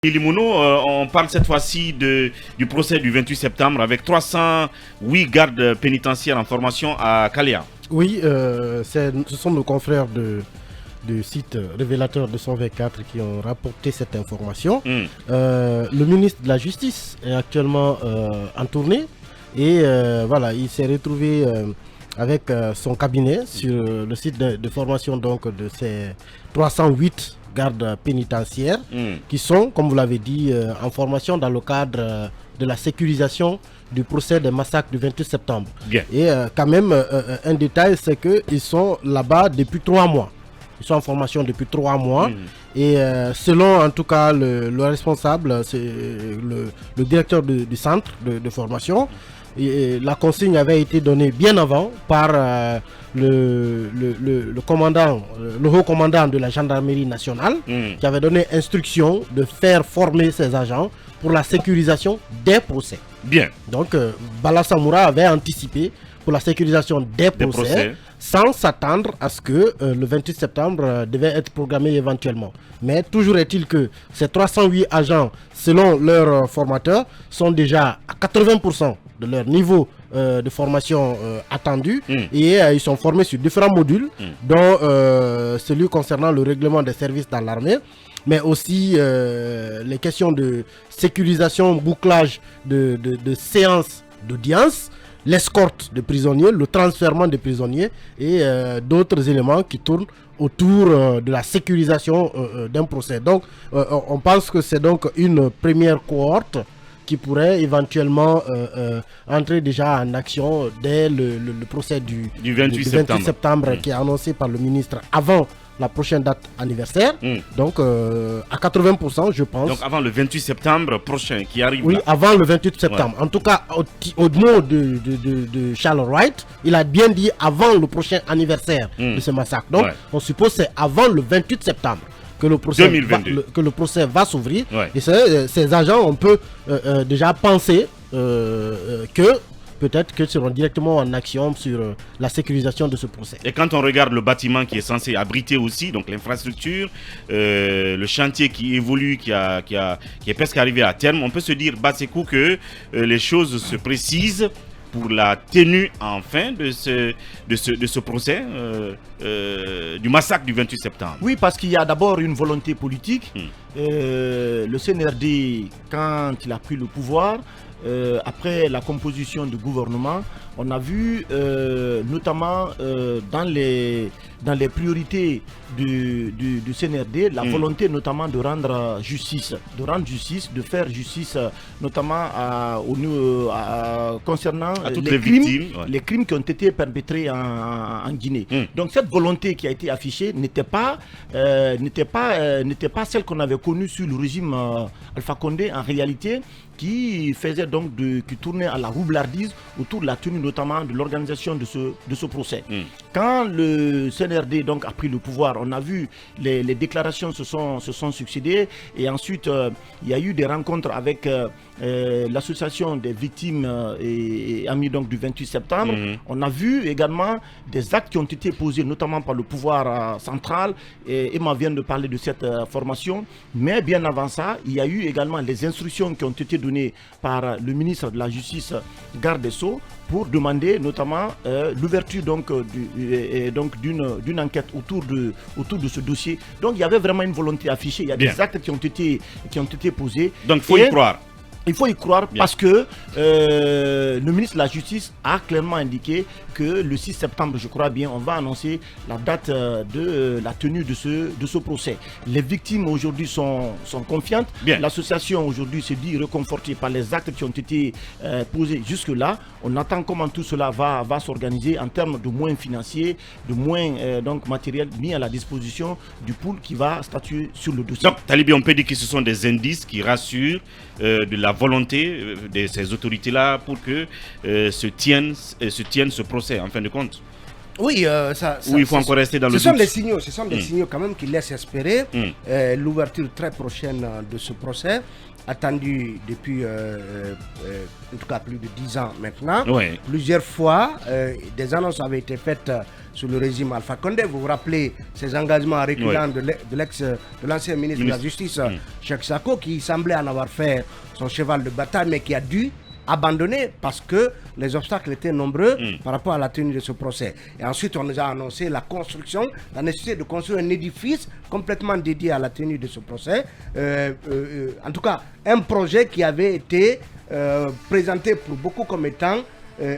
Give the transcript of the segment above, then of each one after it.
Limono, on parle cette fois-ci du procès du 28 septembre avec 308 gardes pénitentiaires en formation à Kaléa. Oui, ce sont nos confrères du site révélateur 224 qui ont rapporté cette information. Le ministre de la Justice est actuellement en tournée et voilà, il s'est retrouvé avec son cabinet sur le site de formation donc, de ces 308 gardes pénitentiaires qui sont, comme vous l'avez dit, en formation dans le cadre de la sécurisation du procès des massacres du 28 septembre. Bien. Et quand même, un détail, c'est qu'ils sont là-bas depuis 3 mois. Ils sont en formation depuis 3 mois. Et selon en tout cas le responsable, c'est le directeur du centre de formation, et la consigne avait été donnée bien avant par le commandant, le haut commandant de la gendarmerie nationale, qui avait donné instruction de faire former ses agents pour la sécurisation des procès. Bien. Donc Bala Samoura avait anticipé pour la sécurisation des procès sans s'attendre à ce que le 28 septembre devait être programmé éventuellement. Mais toujours est-il que ces 308 agents, selon leur formateur, sont déjà à 80% de leur niveau de formation attendu et ils sont formés sur différents modules, dont celui concernant le règlement des services dans l'armée, mais aussi les questions de sécurisation, bouclage de séances d'audience, l'escorte de prisonniers, le transfèrement des prisonniers et d'autres éléments qui tournent autour de la sécurisation d'un procès. Donc on pense que c'est donc une première cohorte qui pourrait éventuellement entrer déjà en action dès le procès du 28 septembre qui est annoncé par le ministre avant la prochaine date anniversaire. Donc à 80% je pense. Donc avant le 28 septembre prochain qui arrive. Oui, là. avant le 28 septembre. Ouais. En tout cas, au nom de Charles Wright, il a bien dit avant le prochain anniversaire de ce massacre. Donc on suppose que c'est avant le 28 septembre que le procès va s'ouvrir. Et ces agents, on peut déjà penser que peut-être qu'ils seront directement en action sur la sécurisation de ce procès. Et quand on regarde le bâtiment qui est censé abriter aussi, donc l'infrastructure, le chantier qui évolue, qui est presque arrivé à terme, on peut se dire, Bassekou, que les choses se précisent pour la tenue enfin de ce procès du massacre du 28 septembre. Oui, parce qu'il y a d'abord une volonté politique. Le CNRD, quand il a pris le pouvoir, après la composition du gouvernement, on a vu notamment dans les priorités du CNRD, la volonté notamment de rendre justice, de faire justice notamment concernant les crimes qui ont été perpétrés en Guinée. Donc cette volonté qui a été affichée n'était pas celle qu'on avait connue sous le régime Alpha Condé en réalité, qui faisait donc qui tournait à la roublardise autour de la tenue notamment de l'organisation de ce procès. Quand le CNRD donc a pris le pouvoir, on a vu les déclarations se sont succédées et ensuite il y a eu des rencontres avec l'association des victimes et amis donc du 28 septembre. On a vu également des actes qui ont été posés notamment par le pouvoir central et Emma vient de parler de cette formation, mais bien avant ça, il y a eu également les instructions qui ont été données par le ministre de la Justice, garde des Sceaux, pour demander notamment l'ouverture d'une enquête autour de ce dossier. Donc il y avait vraiment une volonté affichée, il y a des actes qui ont été posés. Donc il faut y croire. Il faut y croire parce que le ministre de la Justice a clairement indiqué que le 6 septembre, je crois bien, on va annoncer la date de la tenue de ce procès. Les victimes aujourd'hui sont confiantes. L'association aujourd'hui se dit réconfortée par les actes qui ont été posés jusque-là. On attend comment tout cela va s'organiser en termes de moyens financiers, de moyens donc matériels mis à la disposition du pool qui va statuer sur le dossier. Donc, Talibi, on peut dire que ce sont des indices qui rassurent de la volonté de ces autorités-là pour que se tienne ce procès, en fin de compte. Oui, ou il faut encore rester dans le doute? Ce sont des signaux quand même qui laissent espérer l'ouverture très prochaine de ce procès, attendu depuis en tout cas plus de 10 ans maintenant. Ouais. Plusieurs fois, des annonces avaient été faites sur le régime Alpha Condé. Vous vous rappelez ces engagements récurrents de l'ancien ministre de la Justice, Cheikh Sako, qui semblait en avoir fait son cheval de bataille, mais qui a dû abandonné parce que les obstacles étaient nombreux par rapport à la tenue de ce procès. Et ensuite, on nous a annoncé la nécessité de construire un édifice complètement dédié à la tenue de ce procès. En tout cas, un projet qui avait été présenté pour beaucoup comme étant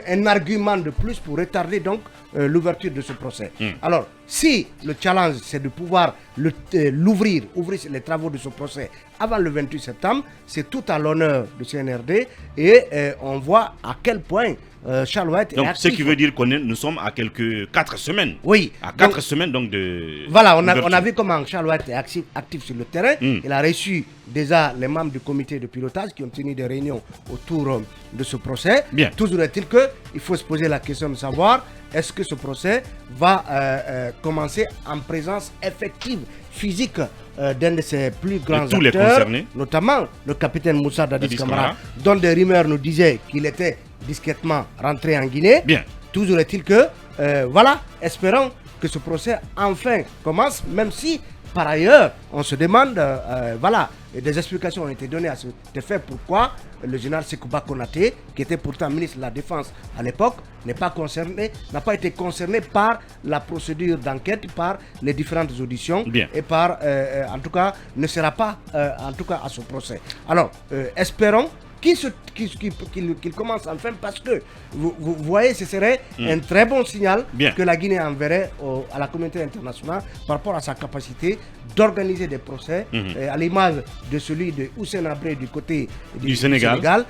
un argument de plus pour retarder donc l'ouverture de ce procès. Alors, si le challenge c'est de pouvoir ouvrir les travaux de ce procès avant le 28 septembre, c'est tout à l'honneur du CNRD et on voit à quel point Charles White donc, est actif. Ce qui veut dire que nous sommes à quelques 4 semaines. Oui. À 4 semaines donc de... Voilà, on a vu comment Charles White est actif sur le terrain. Il a reçu déjà les membres du comité de pilotage qui ont tenu des réunions autour de ce procès. Bien. Toujours est-il qu'il faut se poser la question de savoir est-ce que ce procès va commencer en présence effective, physique d'un de ses plus grands tous les acteurs, concernés, notamment le capitaine Moussa Dadis Camara, dont des rumeurs nous disaient qu'il était discrètement rentré en Guinée. Bien. Toujours est-il que, voilà, espérons que ce procès enfin commence, même si par ailleurs, on se demande, voilà, des explications ont été données à cet effet pourquoi le général Sekouba Konaté, qui était pourtant ministre de la Défense à l'époque, n'a pas été concerné par la procédure d'enquête, par les différentes auditions. Bien. Et par, en tout cas, ne sera pas, en tout cas, à ce procès. Alors, espérons qu'il commence enfin parce que vous voyez, ce serait un très bon signal que la Guinée enverrait à la communauté internationale par rapport à sa capacité d'organiser des procès à l'image de celui de Housssein Habré du côté du Sénégal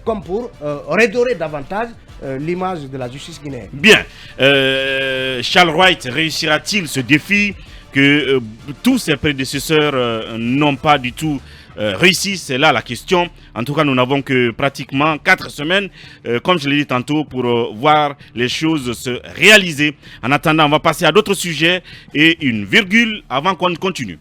comme pour redorer davantage l'image de la justice guinéenne. Bien. Charles White réussira-t-il ce défi que tous ses prédécesseurs n'ont pas du tout réussi? C'est là la question. En tout cas, nous n'avons que pratiquement 4 semaines, comme je l'ai dit tantôt, pour voir les choses se réaliser. En attendant, on va passer à d'autres sujets et une virgule avant qu'on continue.